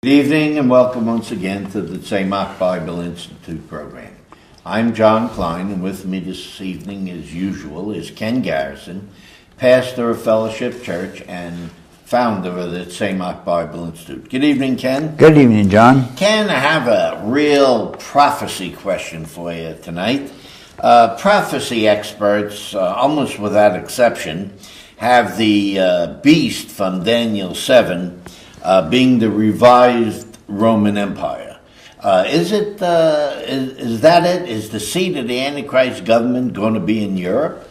Good evening and welcome once again to the Tzemach Bible Institute program. I'm John Klein, and with me this evening as usual is Ken Garrison, pastor of Fellowship Church and founder of the Tzemach Bible Institute. Good evening, Ken. Good evening, John. Ken, I have a real prophecy question for you tonight. Prophecy experts, almost without exception, have the beast from Daniel 7 being the revised Roman Empire. Is that it? Is the seat of the Antichrist government going to be in Europe?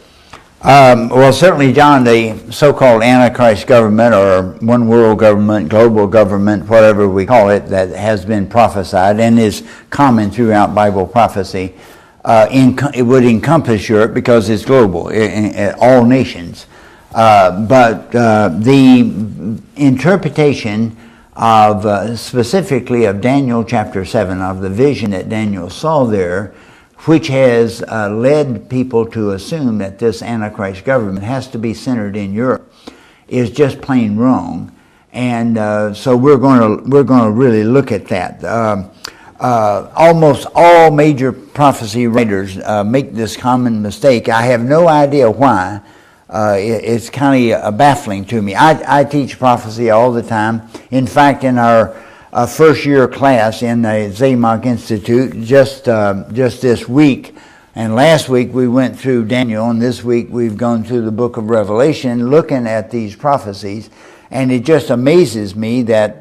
Well, certainly, John, the so-called Antichrist government or one world government, global government, whatever we call it, that has been prophesied and is common throughout Bible prophecy, it would encompass Europe because it's global, all nations. But the interpretation of specifically of Daniel chapter 7, of the vision that Daniel saw there, which has led people to assume that this Antichrist government has to be centered in Europe, is just plain wrong. And so we're going to really look at that. Almost all major prophecy writers make this common mistake. I have no idea why. It's kind of baffling to me. I teach prophecy all the time. In fact, in our first year class in the Tzemach Institute, just this week, and last week we went through Daniel, and this week we've gone through the book of Revelation, looking at these prophecies, and it just amazes me that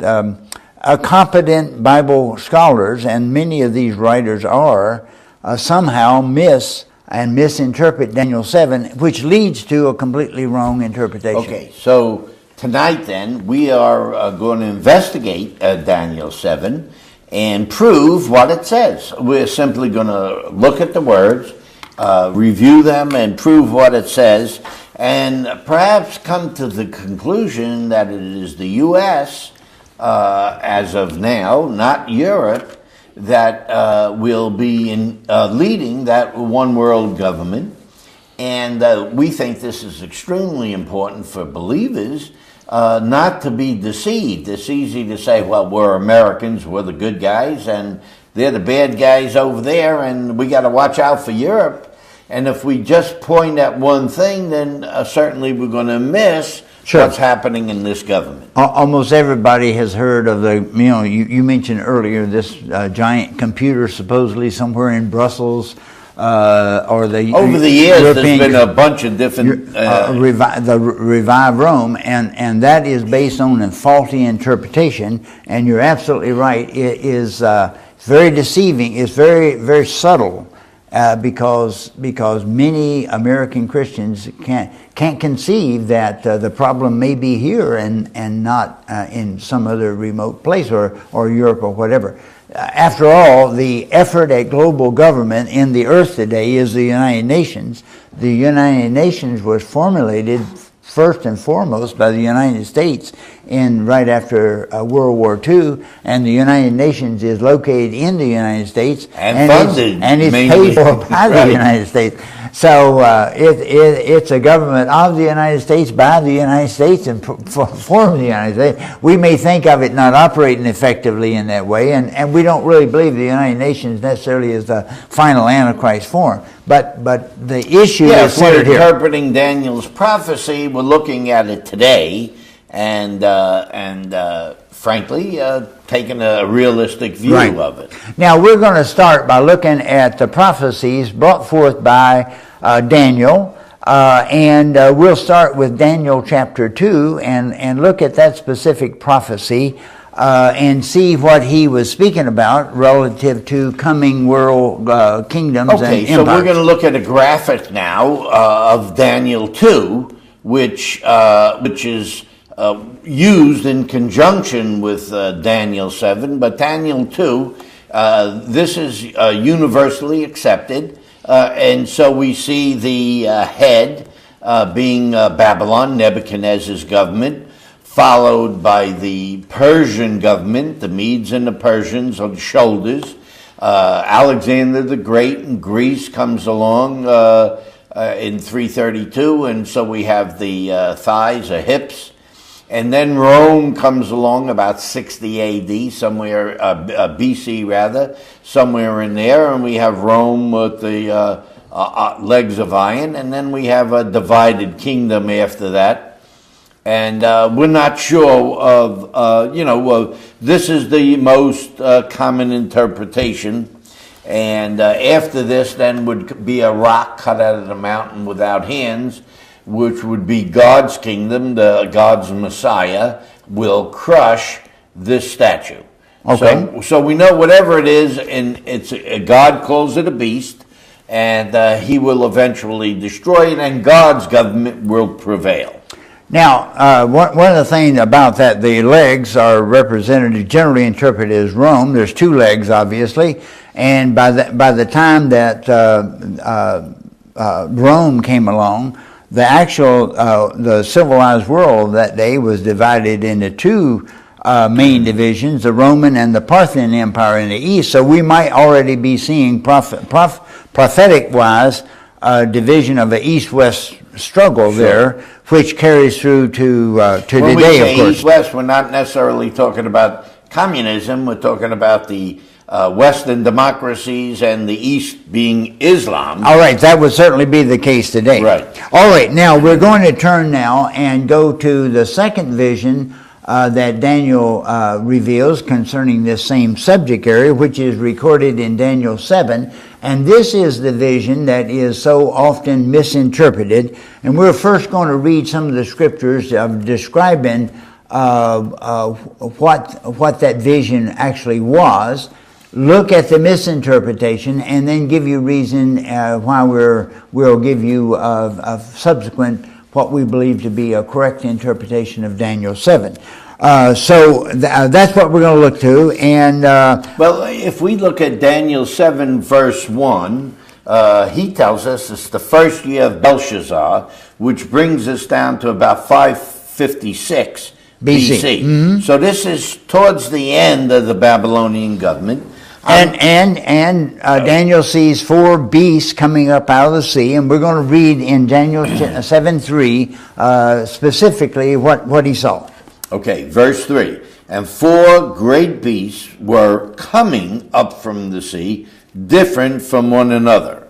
competent Bible scholars, and many of these writers are, somehow misinterpret Daniel 7, which leads to a completely wrong interpretation. Okay, so tonight then, we are going to investigate Daniel 7 and prove what it says. We're simply going to look at the words, review them, and prove what it says, and perhaps come to the conclusion that it is the U.S., as of now, not Europe, that will be leading that one world government. And we think this is extremely important for believers not to be deceived. It's easy to say, well, we're Americans, we're the good guys, and they're the bad guys over there, and we got to watch out for Europe. And if we just point at one thing, then certainly we're going to miss what's happening in this government. Almost everybody has heard of you mentioned earlier this giant computer supposedly somewhere in Brussels, or the over the years European, there's been a bunch of different the Revive Rome, and that is based on a faulty interpretation. And you're absolutely right. It is very deceiving. It's very, very subtle. Because many American Christians can't conceive that the problem may be here and not in some other remote place or Europe or whatever. After all, the effort at global government in the earth today is the United Nations. The United Nations was formulated first and foremost by the United States right after World War II, and the United Nations is located in the United States and funded, and it's paid for by the United States. So it's a government of the United States, by the United States, and for the United States. We may think of it not operating effectively in that way, and we don't really believe the United Nations necessarily is the final Antichrist form. But the issue is centered here. Interpreting Daniel's prophecy, we're looking at it today, and frankly, taking a realistic view of it. Now, we're going to start by looking at the prophecies brought forth by Daniel, and we'll start with Daniel chapter 2 and look at that specific prophecy and see what he was speaking about relative to coming world kingdoms and empires. So we're going to look at a graphic now of Daniel 2, which is used in conjunction with Daniel 7, but Daniel 2, this is universally accepted, and so we see the head being Babylon, Nebuchadnezzar's government, followed by the Persian government, the Medes and the Persians on the shoulders. Alexander the Great in Greece comes along in 332, and so we have the thighs or hips. And then Rome comes along about 60 A.D., somewhere, B.C. rather, somewhere in there, and we have Rome with the legs of iron, and then we have a divided kingdom after that. And we're not sure of, this is the most common interpretation. And after this then would be a rock cut out of the mountain without hands, which would be God's kingdom, God's Messiah, will crush this statue. Okay. So we know whatever it is, and God calls it a beast, and he will eventually destroy it, and God's government will prevail. Now, one of the things about that, the legs are represented, generally interpreted as Rome. There's two legs, obviously, and by the time that Rome came along, the civilized world that day was divided into two main divisions, the Roman and the Parthian Empire in the east. So we might already be seeing prophetic-wise division of the east-west struggle there, which carries through to today, When we say of course. east-west, we're not necessarily talking about communism. We're talking about the Western democracies and the East being Islam. All right, that would certainly be the case today. Right. All right, now we're going to turn now and go to the second vision that Daniel reveals concerning this same subject area, which is recorded in Daniel 7. And this is the vision that is so often misinterpreted. And we're first going to read some of the scriptures describing what that vision actually was, look at the misinterpretation, and then give you reason why we'll give you a subsequent what we believe to be a correct interpretation of Daniel 7. So that's what we're going to look to. And well, if we look at Daniel 7, verse 1, he tells us it's the first year of Belshazzar, which brings us down to about 556 BC. Mm-hmm. So this is towards the end of the Babylonian government. And Daniel sees four beasts coming up out of the sea, and we're going to read in Daniel 7:3 specifically what he saw. Okay, verse 3. And four great beasts were coming up from the sea, different from one another.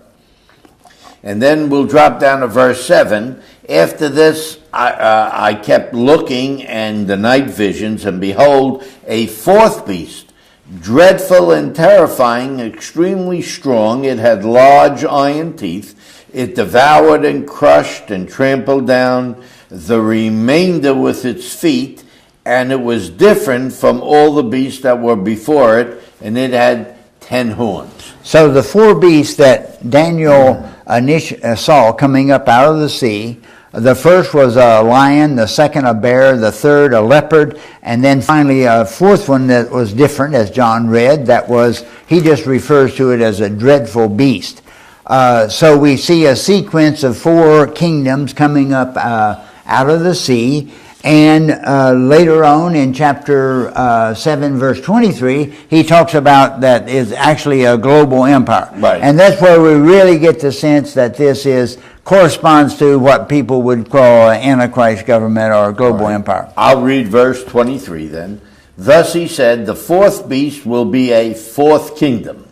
And then we'll drop down to verse 7. After this, I kept looking in the night visions, and behold, a fourth beast, dreadful and terrifying, extremely strong. It had large iron teeth. It devoured and crushed and trampled down the remainder with its feet, and it was different from all the beasts that were before it, and it had 10 horns. So the four beasts that Daniel saw coming up out of the sea, the first was a lion, the second a bear, the third a leopard, and then finally a fourth one that was different, as John read, he just refers to it as a dreadful beast. So we see a sequence of four kingdoms coming up out of the sea, and later on in chapter 7, verse 23, he talks about that is actually a global empire. Right. And that's where we really get the sense that this corresponds to what people would call an Antichrist government or a global empire. I'll read verse 23 then. Thus he said, the fourth beast will be a fourth kingdom.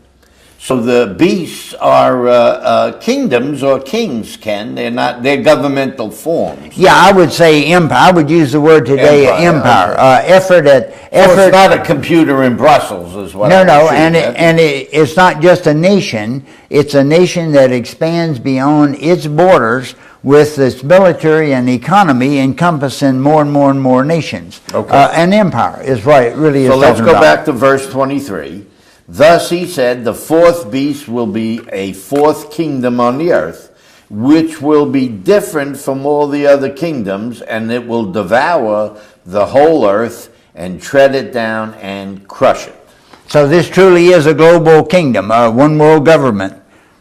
So the beasts are kingdoms or kings, Ken. They're governmental forms. Yeah, I would say empire. I would use the word today, empire. Okay. It's not a computer in Brussels, is what No, I'm and it's not just a nation. It's a nation that expands beyond its borders with its military and economy encompassing more and more and more nations. Okay. An empire is what it really is. So let's talking go about. back to verse 23. Thus he said, the fourth beast will be a fourth kingdom on the earth, which will be different from all the other kingdoms, and it will devour the whole earth and tread it down and crush it. So this truly is a global kingdom, a one world government.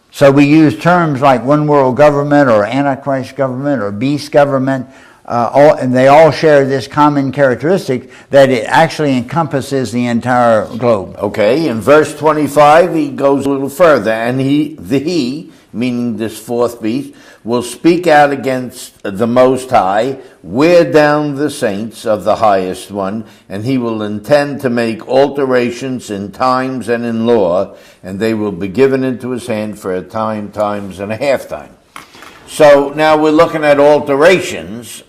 So we use terms like one world government or Antichrist government or beast government, and they all share this common characteristic that it actually encompasses the entire globe. Okay, in verse 25 he goes a little further, and he meaning this fourth beast, will speak out against the Most High, wear down the saints of the Highest One, and he will intend to make alterations in times and in law, and they will be given into his hand for a time, times, and a half time. So now we're looking at alterations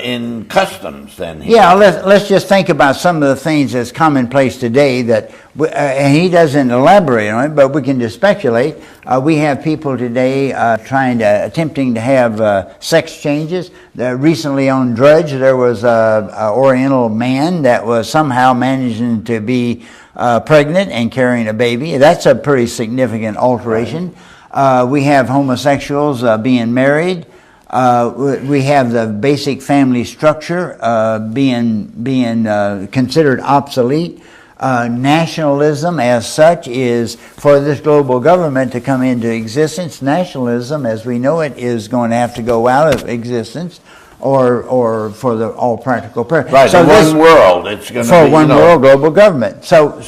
in customs then. Here. Yeah, let's just think about some of the things that's commonplace today that, and he doesn't elaborate on it, but we can just speculate. We have people today attempting to have sex changes. Recently on Drudge, there was an Oriental man that was somehow managing to be pregnant and carrying a baby. That's a pretty significant alteration. Right. We have homosexuals being married. We have the basic family structure being considered obsolete. Nationalism as such is, for this global government to come into existence, nationalism as we know it is going to have to go out of existence, or for the all practical purposes. Right, so one world. It's going to be, for one world global government. So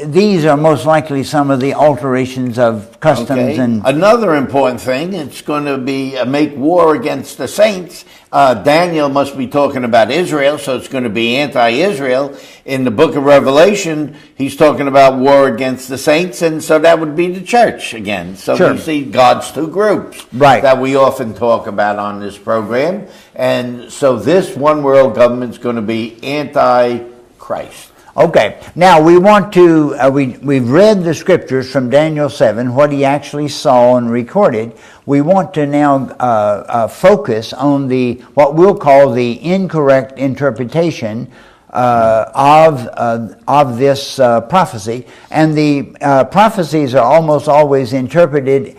these are most likely some of the alterations of customs. Okay. And another important thing, it's going to be make war against the saints. Daniel must be talking about Israel, so it's going to be anti-Israel. In the book of Revelation, he's talking about war against the saints, and so that would be the church again. So sure. We see God's two groups that we often talk about on this program. And so this one world government is going to be anti-Christ. Okay, now we want to, we've read the scriptures from Daniel 7, what he actually saw and recorded. We want to now focus on what we'll call the incorrect interpretation of this prophecy. And the prophecies are almost always interpreted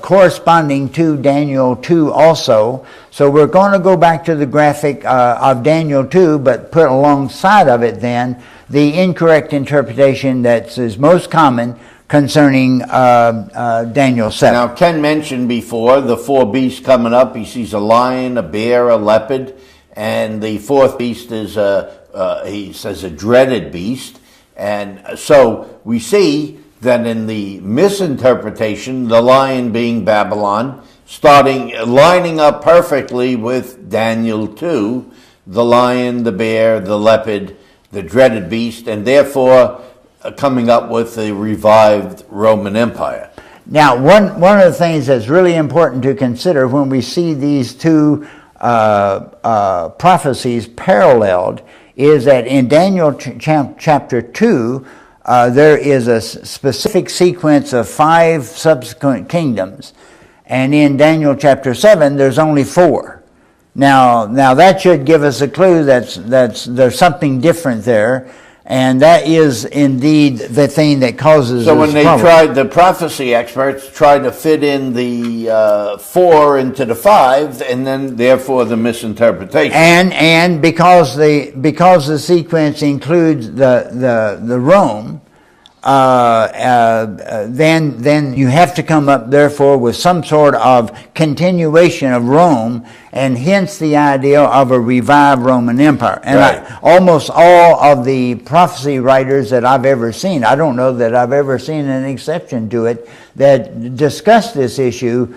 corresponding to Daniel 2 also. So we're going to go back to the graphic of Daniel 2, but put alongside of it then the incorrect interpretation that is most common concerning Daniel 7. Now, Ken mentioned before the four beasts coming up. He sees a lion, a bear, a leopard, and the fourth beast is, he says, a dreaded beast. And so we see that in the misinterpretation, the lion being Babylon, lining up perfectly with Daniel 2, the lion, the bear, the leopard, the dreaded beast, and therefore coming up with the revived Roman Empire. Now, one of the things that's really important to consider when we see these two prophecies paralleled is that in Daniel chapter 2, there is a specific sequence of 5 subsequent kingdoms, and in Daniel chapter 7 there's only 4. Now that should give us a clue that there's something different there, and that is indeed the thing that causes. So when the prophecy experts tried to fit in the 4 into the 5, and then therefore the misinterpretation. And because the sequence includes the Rome, then you have to come up therefore with some sort of continuation of Rome, and hence the idea of a revived Roman Empire. And right. Almost all of the prophecy writers that I've ever seen, I don't know that I've ever seen an exception to it, that discuss this issue,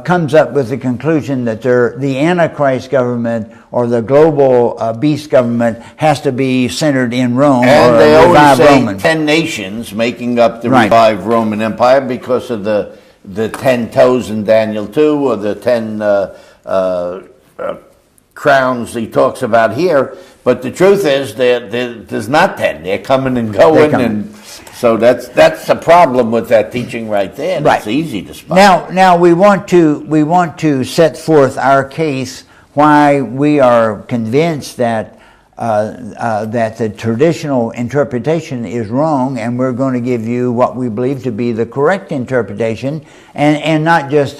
comes up with the conclusion that the Antichrist government or the global beast government has to be centered in Rome, and or they a revived always say Roman. 10 nations making up the Right. revived Roman Empire because of the 10 toes in Daniel 2, or the 10 crowns he talks about here. But the truth is there's not 10. They're coming and going, and so that's the problem with that teaching right there. Right. It's easy to spot. Now we want to set forth our case why we are convinced that the traditional interpretation is wrong, and we're going to give you what we believe to be the correct interpretation, and not just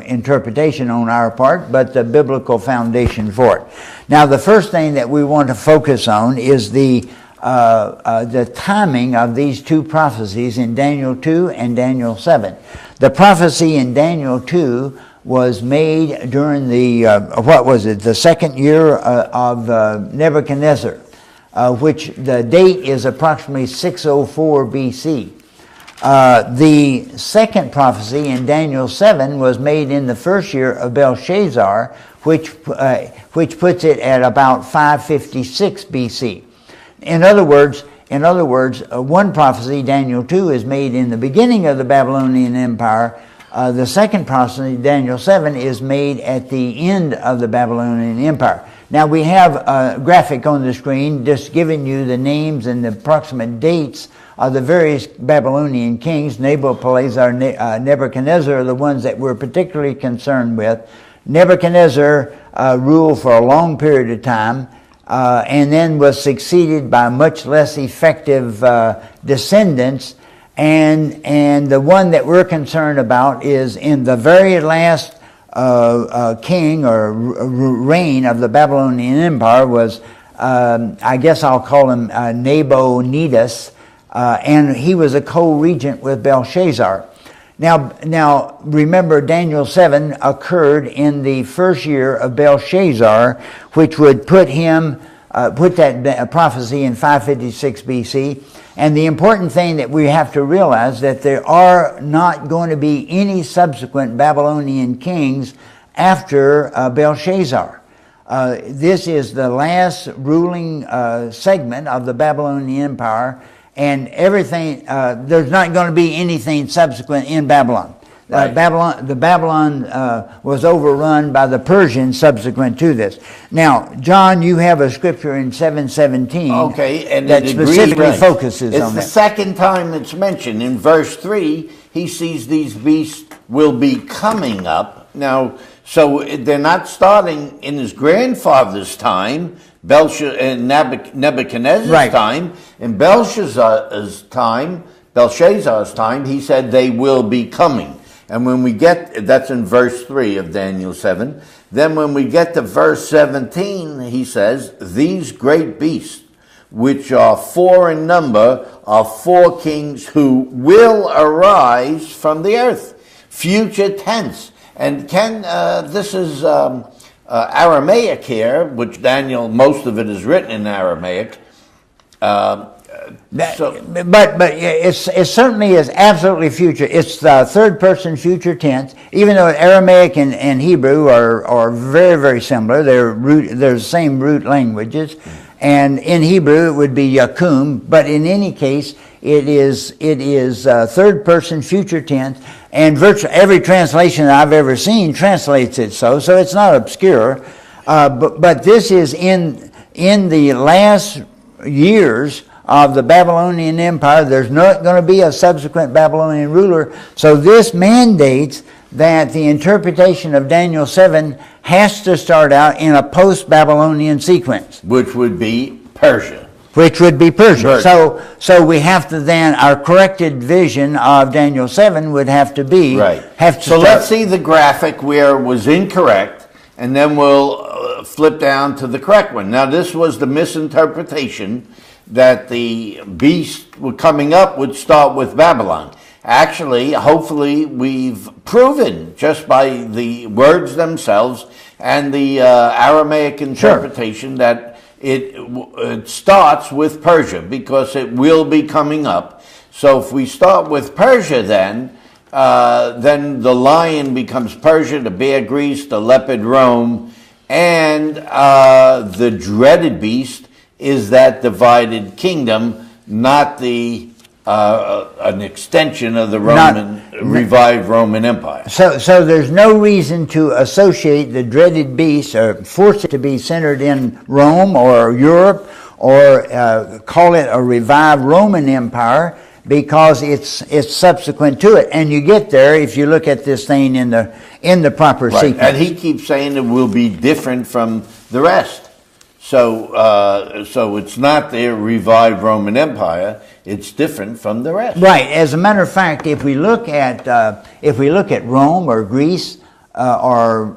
interpretation on our part, but the biblical foundation for it. Now, the first thing that we want to focus on is the timing of these two prophecies in Daniel 2 and Daniel 7. The prophecy in Daniel 2 was made during the second year of Nebuchadnezzar, which the date is approximately 604 BC. The second prophecy in Daniel 7 was made in the first year of Belshazzar, which puts it at about 556 BC. In other words, one prophecy, Daniel 2, is made in the beginning of the Babylonian Empire. The second prophecy, Daniel 7, is made at the end of the Babylonian Empire. Now we have a graphic on the screen just giving you the names and the approximate dates of the various Babylonian kings. Nabopolassar, Nebuchadnezzar are the ones that we're particularly concerned with. Nebuchadnezzar ruled for a long period of time and then was succeeded by much less effective descendants. And the one that we're concerned about is in the very last king or reign of the Babylonian Empire was, I guess I'll call him Nabonidus, and he was a co-regent with Belshazzar. Now remember, Daniel 7 occurred in the first year of Belshazzar, which would put that prophecy in 556 BC. And the important thing that we have to realize that there are not going to be any subsequent Babylonian kings after Belshazzar. This is the last ruling segment of the Babylonian Empire, and everything. There's not going to be anything subsequent in Babylon. Right. Babylon was overrun by the Persians subsequent to this. Now, John, you have a scripture in 7:17 and that specifically focuses on that. It's the second time it's mentioned. In verse 3, he sees these beasts will be coming up. Now, so they're not starting in his grandfather's time, Nebuchadnezzar's time. In Belshazzar's time, he said they will be coming. And when we get, that's in verse 3 of Daniel 7, then when we get to verse 17, he says, these great beasts, which are 4 in number, are 4 kings who will arise from the earth. Future tense. And this is Aramaic here, which Daniel, most of it is written in Aramaic. But it certainly is absolutely future. It's the third person future tense, even though Aramaic and Hebrew are very, very similar. They're the same root languages. And in Hebrew it would be yakum, but in any case it is third person future tense, and virtually every translation that I've ever seen translates it so it's not obscure. But this is in the last years of the Babylonian Empire. There's not going to be a subsequent Babylonian ruler. So this mandates that the interpretation of Daniel 7 has to start out in a post-Babylonian sequence. Which would be Persia. So we have to then, our corrected vision of Daniel 7 would have to be... Right. Let's see the graphic where it was incorrect, and then we'll flip down to the correct one. Now this was the misinterpretation that the beast coming up would start with Babylon. Actually, hopefully, we've proven just by the words themselves and the Aramaic interpretation that it starts with Persia, because it will be coming up. So if we start with Persia then the lion becomes Persia, the bear Greece, the leopard Rome, and the dreaded beast is that divided kingdom, not an extension of the revived Roman Empire. So there's no reason to associate the dreaded beast or force it to be centered in Rome or Europe or call it a revived Roman Empire, because it's subsequent to it. And you get there if you look at this thing in the proper sequence. And he keeps saying it will be different from the rest. So it's not the revived Roman Empire; it's different from the rest. Right. As a matter of fact, if we look at Rome or Greece or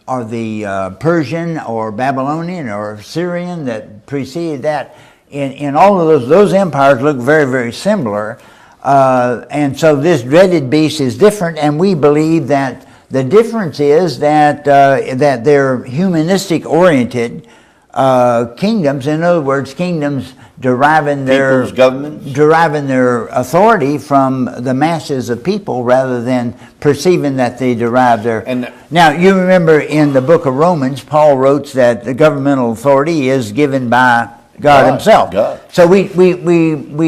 the Persian or Babylonian or Syrian that preceded that, in all of those empires look very, very similar, and so this dreaded beast is different, and we believe that. The difference is that they're humanistic oriented, kingdoms. In other words, kingdoms deriving People's governments? deriving their authority from the masses of people rather than perceiving that they derive their. Now, you remember in the book of Romans, Paul wrote that the governmental authority is given by God Himself. God. So we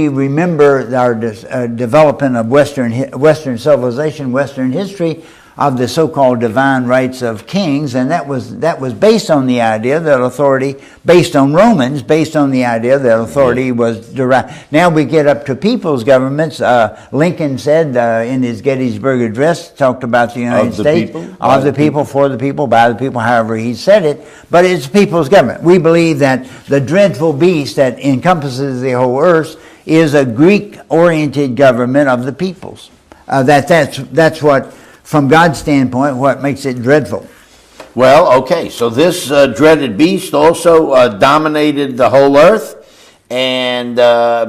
remember our development of Western civilization, Western history, of the so-called divine rights of kings, and that was based on the idea that authority, based on Romans, based on the idea that authority was derived. Now we get up to people's governments. Lincoln said in his Gettysburg Address, talked about the United States, of the people, for the people, by the people, however he said it, but it's people's government. We believe that the dreadful beast that encompasses the whole earth is a Greek-oriented government of the peoples. That's what, from God's standpoint, what makes it dreadful. Well, okay, so this dreaded beast also dominated the whole earth and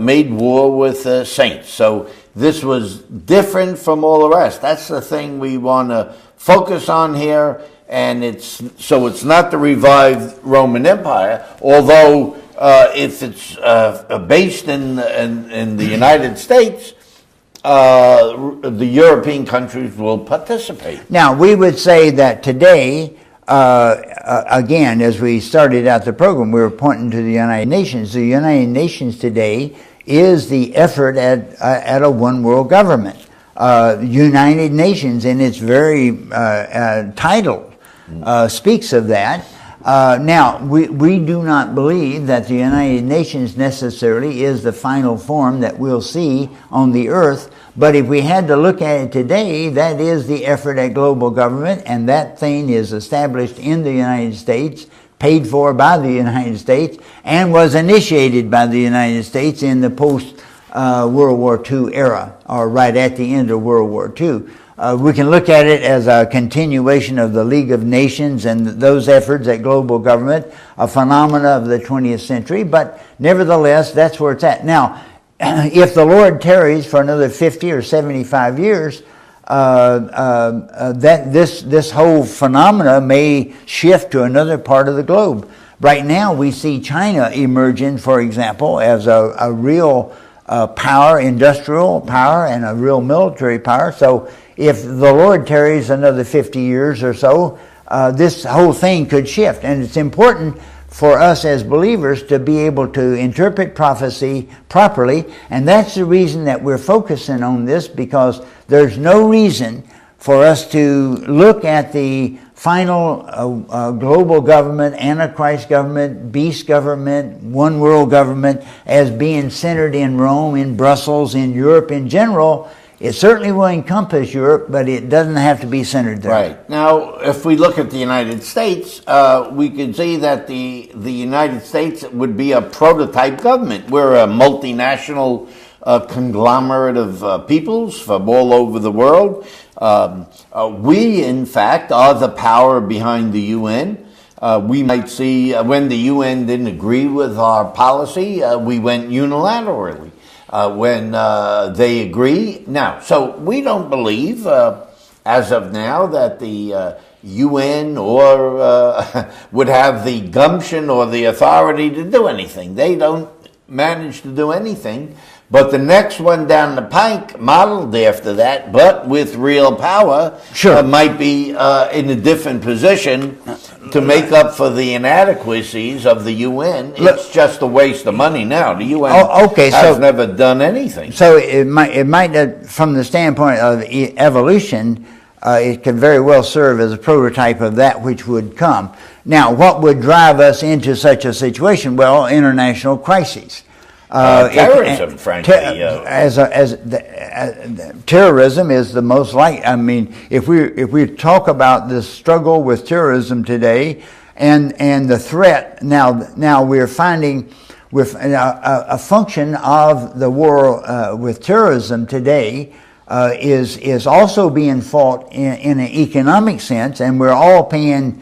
made war with saints. So this was different from all the rest. That's the thing we want to focus on here, and it's not the revived Roman Empire, although if it's based in the United States, the European countries will participate. Now, we would say that today, again, as we started out the program, we were pointing to the United Nations. The United Nations today is the effort at a one world government. United Nations, in its very title, speaks of that. Now, we do not believe that the United Nations necessarily is the final form that we'll see on the earth, but if we had to look at it today, that is the effort at global government, and that thing is established in the United States, paid for by the United States, and was initiated by the United States in the post-World War II era, or right at the end of World War II. We can look at it as a continuation of the League of Nations and those efforts at global government, a phenomena of the 20th century, but nevertheless, that's where it's at. Now, if the Lord tarries for another 50 or 75 years, that this whole phenomena may shift to another part of the globe. Right now, we see China emerging, for example, as a real power, industrial power, and a real military power. So if the Lord tarries another 50 years or so, this whole thing could shift. And it's important for us as believers to be able to interpret prophecy properly. And that's the reason that we're focusing on this, because there's no reason for us to look at the final global government, Antichrist government, beast government, one world government as being centered in Rome, in Brussels, in Europe in general. It certainly will encompass Europe, but it doesn't have to be centered there. Right. Now, if we look at the United States, we can see that the United States would be a prototype government. We're a multinational conglomerate of peoples from all over the world. We, in fact, are the power behind the UN. We might see when the UN didn't agree with our policy, we went unilaterally. When they agree. Now, so we don't believe, as of now, that the UN or would have the gumption or the authority to do anything. They don't manage to do anything. But the next one down the pike, modeled after that, but with real power, might be in a different position to make up for the inadequacies of the UN. It's just a waste of money now. The UN has never done anything. So it might, from the standpoint of evolution, it could very well serve as a prototype of that which would come. Now, what would drive us into such a situation? Well, international crises. Terrorism, frankly. Terrorism is the most likely. I mean, if we talk about the struggle with terrorism today, and the threat now we're finding with a function of the war with terrorism today is also being fought in an economic sense, and we're all paying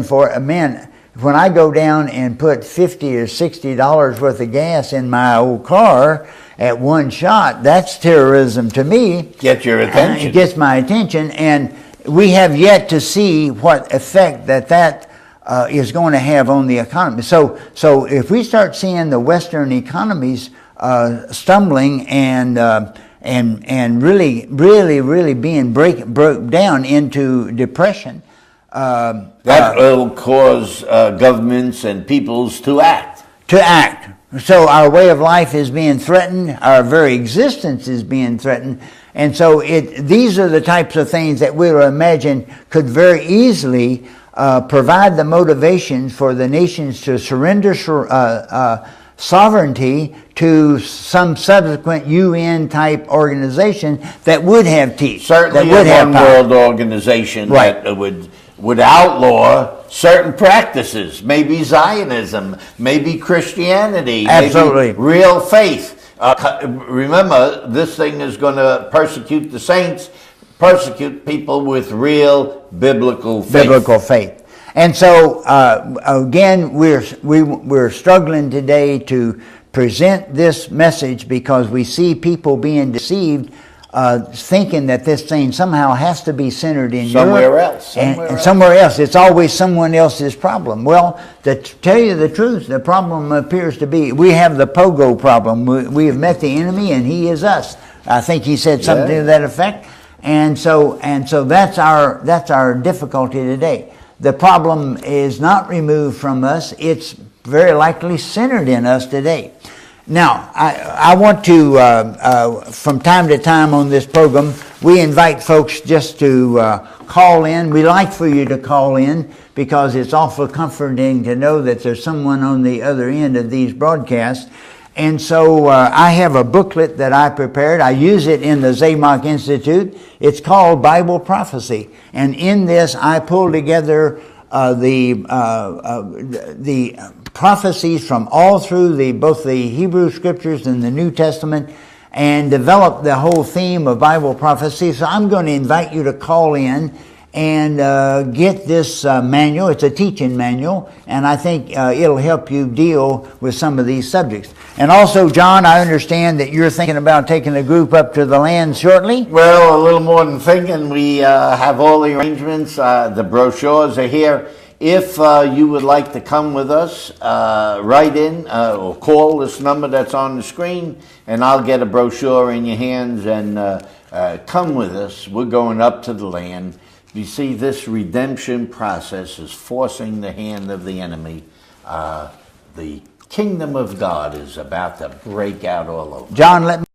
for it. Man, when I go down and put $50 or $60 worth of gas in my old car at one shot, that's terrorism to me. Get your attention. It gets my attention, and we have yet to see what effect that is going to have on the economy. So if we start seeing the Western economies stumbling and really being broke down into depression, that will cause governments and peoples to act. So our way of life is being threatened. Our very existence is being threatened. And so these are the types of things that we would imagine could very easily provide the motivations for the nations to surrender sovereignty to some subsequent UN-type organization that would have teeth. Certainly that would a have one-world organization right. that would outlaw certain practices, maybe Zionism, maybe Christianity, absolutely. Maybe real faith. Remember, this thing is going to persecute the saints, persecute people with real biblical faith. And so, again, we're struggling today to present this message because we see people being deceived, thinking that this thing somehow has to be centered in somewhere Europe else. And somewhere else. It's always someone else's problem. Well, to tell you the truth, the problem appears to be we have the pogo problem. We have met the enemy, and he is us. I think he said something to that effect. And so that's our difficulty today. The problem is not removed from us. It's very likely centered in us today. Now, I want to, from time to time on this program, we invite folks just to call in. We like for you to call in because it's awful comforting to know that there's someone on the other end of these broadcasts. And so I have a booklet that I prepared. I use it in the Tzemach Institute. It's called Bible Prophecy. And in this, I pull together the prophecies from all through both the Hebrew Scriptures and the New Testament and develop the whole theme of Bible prophecy. So I'm going to invite you to call in and get this manual. It's a teaching manual, and I think it'll help you deal with some of these subjects. And also, John, I understand that you're thinking about taking a group up to the land shortly? Well, a little more than thinking. We have all the arrangements. The brochures are here. If you would like to come with us, write in or call this number that's on the screen, and I'll get a brochure in your hands and come with us. We're going up to the land. You see, this redemption process is forcing the hand of the enemy. The kingdom of God is about to break out all over. John, let me